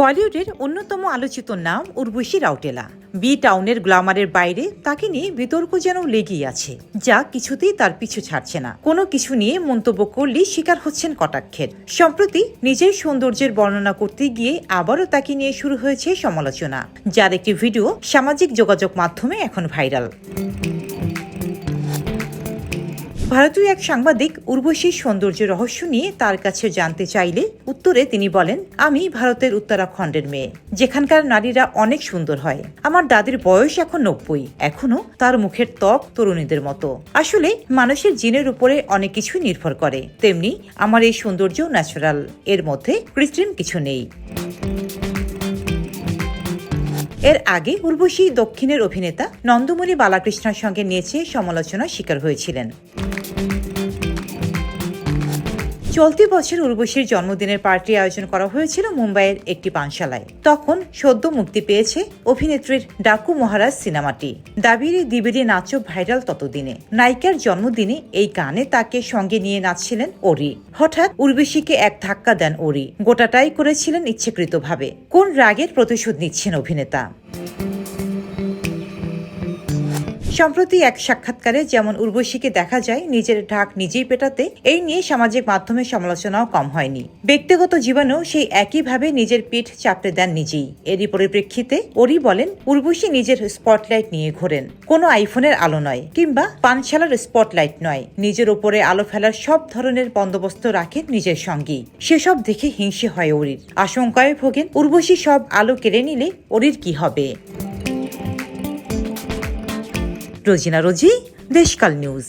বলিউডের অন্যতম আলোচিত নাম উর্বশী রাউটেলা। বি টাউনের গ্ল্যামারের বাইরে তাকে নিয়ে বিতর্ক যেন লেগেই আছে, যা কিছুতেই তার পিছু ছাড়ছে না। কোনো কিছু নিয়ে মন্তব্য করলেই শিকার হচ্ছেন কটাক্ষের। সম্প্রতি নিজের সৌন্দর্যের বর্ণনা করতে গিয়ে আবারও তাকে নিয়ে শুরু হয়েছে সমালোচনা, যার একটি ভিডিও সামাজিক যোগাযোগ মাধ্যমে এখন ভাইরাল। ভারতীয় এক সাংবাদিক উর্বশীর সৌন্দর্য রহস্য নিয়ে তার কাছে জানতে চাইলে উত্তরে তিনি বলেন, আমি ভারতের উত্তরাখণ্ডের মেয়ে, যেখানকার নারীরা অনেক সুন্দর হয়। আমার দাদির বয়স এখন 90, এখনো তার মুখের ত্বক তরুণীদের মতো। আসলে মানুষের জিনের উপরে অনেক কিছু নির্ভর করে, তেমনি আমার এই সৌন্দর্য ন্যাচারাল, এর মধ্যে কৃত্রিম কিছু নেই। এর আগে উর্বশী দক্ষিণের অভিনেতা নন্দমণি বালাকৃষ্ণের সঙ্গে নিয়েছে সমালোচনার শিকার হয়েছিলেন। চলতি বছর উর্বশীর জন্মদিনের পার্টি আয়োজন করা হয়েছিল মুম্বাইয়ের একটি পানশালায়। তখন সদ্য মুক্তি পেয়েছে অভিনেত্রীর ডাকু মহারাজ সিনেমাটি। দাবিরে দিবিরে নাচো ভাইরাল ততদিনে। নায়িকার জন্মদিনে এই গানে তাকে সঙ্গে নিয়ে নাচছিলেন ওরি। হঠাৎ উর্বশীকে এক ধাক্কা দেন ওরি। গোটাটাই করেছিলেন ইচ্ছাকৃতভাবে। কোন রাগের প্রতিশোধ নিচ্ছেন অভিনেতা? সম্প্রতি এক সাক্ষাৎকারে যেমন উর্বশীকে দেখা যায় নিজের ঢাক নিজেই পেটাতে, এই নিয়ে সামাজিক মাধ্যমে সমালোচনাও কম হয়নি। ব্যক্তিগত জীবনেও সেই একইভাবে নিজের পিঠ চাপড়ে দেন নিজেই। এরই পরিপ্রেক্ষিতে ওরি বলেন, উর্বশী নিজের স্পটলাইট নিয়ে ঘোরেন, কোনো আইফোনের আলো নয় কিংবা পানশালার স্পটলাইট নয়। নিজের ওপরে আলো ফেলার সব ধরনের বন্দোবস্ত রাখেন নিজের সঙ্গী। সেসব দেখে হিংসে হয় ওরির। আশঙ্কায় ভোগেন উর্বশী সব আলো কেড়ে নিলে ওরির কি হবে। রোজিনা রোজি, দেশকাল নিউজ।